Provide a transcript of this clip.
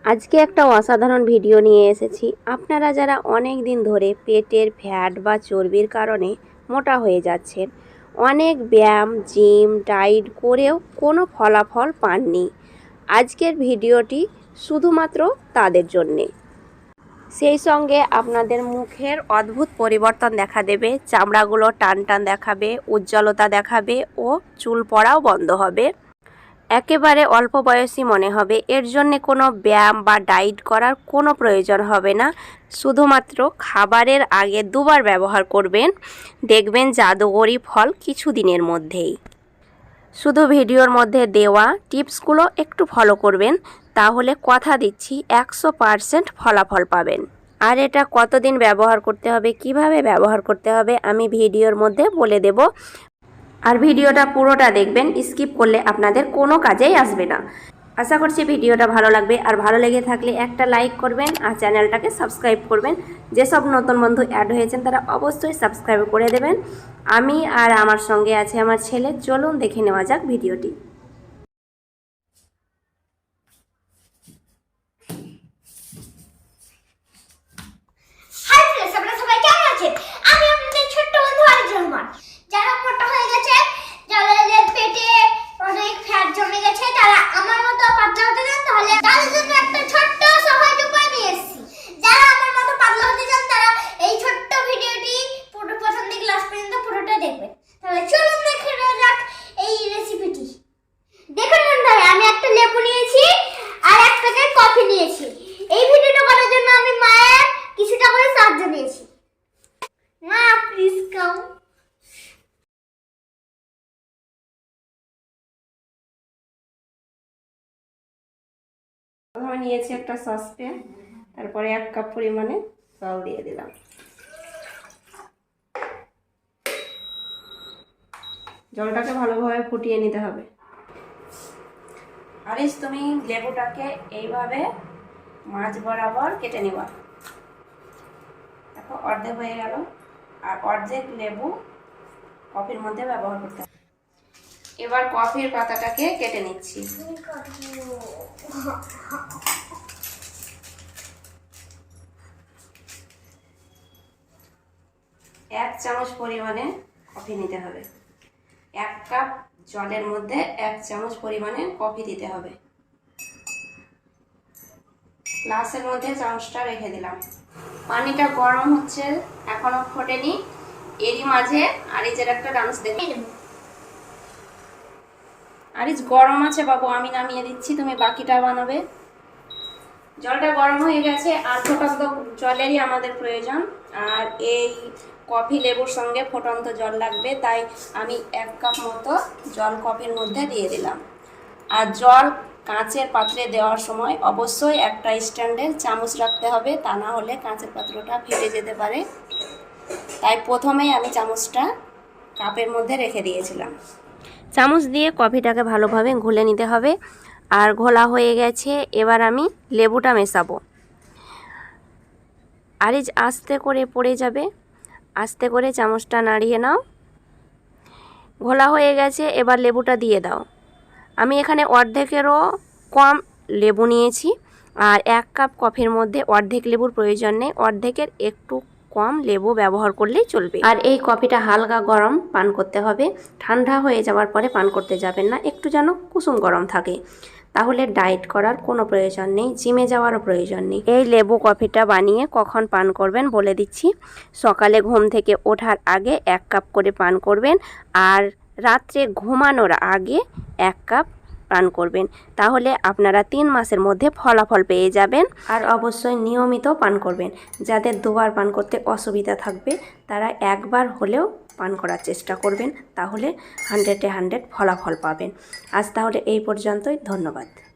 আজকে একটা অসাধারণ ভিডিও নিয়ে এসেছি। আপনারা যারা অনেক দিন ধরে পেটের ফ্যাট বা চর্বির কারণে মোটা হয়ে যাচ্ছেন, অনেক ব্যায়াম জিম ডায়েট করেও কোনো ফলাফল পাননি, আজকের ভিডিওটি শুধুমাত্র তাদের জন্যে। সেই সঙ্গে আপনাদের মুখের অদ্ভুত পরিবর্তন দেখা দেবে, চামড়াগুলো টান টান দেখাবে, উজ্জ্বলতা দেখাবে ও চুল পড়াও বন্ধ হবে। একেবারে অল্প বয়সী মনে হবে। এর জন্যে কোনো ব্যায়াম বা ডায়েট করার কোনো প্রয়োজন হবে না। শুধুমাত্র খাবারের আগে 2বার ব্যবহার করবেন, দেখবেন জাদুকরি ফল কিছু দিনের মধ্যেই। শুধু ভিডিওর মধ্যে দেওয়া টিপসগুলো একটু ফলো করবেন, তাহলে কথা দিচ্ছি 100% ফলাফল পাবেন। আর এটা কতদিন ব্যবহার করতে হবে, কিভাবে ব্যবহার করতে হবে আমি ভিডিওর মধ্যে বলে দেব। আর ভিডিওটা পুরোটা দেখবেন, স্কিপ করলে আপনাদের কোনো কাজেই আসবে না। আশা করছি ভিডিওটা ভালো লাগবে। আর ভালো লেগে থাকলে একটা লাইক করবেন আর চ্যানেলটাকে সাবস্ক্রাইব করবেন। যেসব নতুন বন্ধু অ্যাড হয়েছেন তারা অবশ্যই সাবস্ক্রাইব করে দেবেন। আমি আর আমার সঙ্গে আছে আমার ছেলে। চলুন দেখে নেওয়া যাক ভিডিওটি। হাই ফ্রেন্ডস, আপনারা সবাই কেমন আছেন? আমি আপনাদের ছোট্ট বন্ধু রহমান। যারা মোটা হয়ে গেছে, যাদের পেটে অনেক ফ্যাট জমে গেছে, তারা আমার মতো পাতলা হতে চান, তাহলে তাদের জন্য একটা ছোট্ট সহজ উপায় নিয়ে এসেছি। যারা আমার মতো পাতলা হতে চান তারা এই ছোট্ট ভিডিওটি পুরো প্রথম থেকে লাস্ট পর্যন্ত পুরোটা দেখবেন। তাহলে চলুন দেখে নেওয়া যাক এই রেসিপিটি। দেখুন বন্ধুরা, আমি একটা লেবু নিয়েছি আর এক প্যাকেট কফি নিয়েছি। এই ভিডিওটা করার জন্য আমি মায়ের কিছুটা করে সাহায্য নিয়েছি। মা প্লিজ কাম। প্রথমে নিয়েছি একটা সসপ্যান, তারপরে 1 কাপ পরিমাণে জল দিয়ে দিলাম। জলটাকে ভালোভাবে ফুটিয়ে নিতে হবে। আরিস, তুমি লেবুটাকে এইভাবে মাঝ বরাবর কেটে নিবা। দেখো অর্ধেক হয়ে গেল। আর অর্ধেক লেবু কফির মধ্যে ব্যবহার করতে হবে। এবার কফির পাতাটাকে কেটে নিচ্ছি। 1 চামচ পরিমাণে কফি নিতে হবে। 1 কাপ জলের মধ্যে 1 চামচ পরিমাণে কফি দিতে হবে। গ্লাসের মধ্যে চামচটা রেখে দিলাম। পানিটা গরম হচ্ছে, এখনো ফোটেনি। এরই মাঝে আরিজের একটা ডান্স দেখে নেব। আরিজ, গরম আছে বাবু, আমি নামিয়ে দিচ্ছি, তুমি বাকিটা বানাবে। জলটা গরম হয়ে গেছে, আর ফোটান্ত জলেরই আমাদের প্রয়োজন। আর এই কফি লেবুর সঙ্গে ফোটান্ত জল লাগবে, তাই আমি 1 কাপ মতো জল কফির মধ্যে দিয়ে দিলাম। আর জল কাঁচের পাত্রে দেওয়ার সময় অবশ্যই একটা স্ট্যান্ডের চামচ রাখতে হবে, তা না হলে কাঁচের পাত্রটা ফেটে যেতে পারে। তাই প্রথমেই আমি চামচটা কাপের মধ্যে রেখে দিয়েছিলাম। চামচ দিয়ে কফিটাকে ভালোভাবে ঘুলে নিতে হবে। আর ঘোলা হয়ে গেছে, এবার আমি লেবুটা মেশাবো। আরিজ, আস্তে করে পড়ে যাবে, আস্তে করে চামচটা নাড়িয়ে নাও। ঘোলা হয়ে গেছে, এবার লেবুটা দিয়ে দাও। আমি এখানে অর্ধেকেরও কম লেবু নিয়েছি। আর 1 কাপ কফির মধ্যে অর্ধেক লেবুর প্রয়োজন নেই, অর্ধেকের একটু কম লেবু ব্যবহার করলেই চলবে। আর এই কফিটা হালকা গরম পান করতে হবে, ঠান্ডা হয়ে যাওয়ার পরে পান করতে যাবেন না, একটু যেন কুসুম গরম থাকে। তাহলে ডায়েট করার কোনো প্রয়োজন নেই, জিমে যাওয়ারও প্রয়োজন নেই। এই লেবু কফিটা বানিয়ে কখন পান করবেন বলে দিচ্ছি। সকালে ঘুম থেকে ওঠার আগে 1 কাপ করে পান করবেন, আর রাত্রে ঘুমানোর আগে 1 কাপ পান করবেন। তাহলে আপনারা 3 মাসের মধ্যে ফলাফল পেয়ে যাবেন। আর অবশ্যই নিয়মিত পান করবেন। যাদের 2বার পান করতে অসুবিধা থাকবে তারা 1বার হলেও পান করার চেষ্টা করবেন, তাহলে 100-এ 100 ফলাফল পাবেন। আজ তাহলে এই পর্যন্তই, ধন্যবাদ।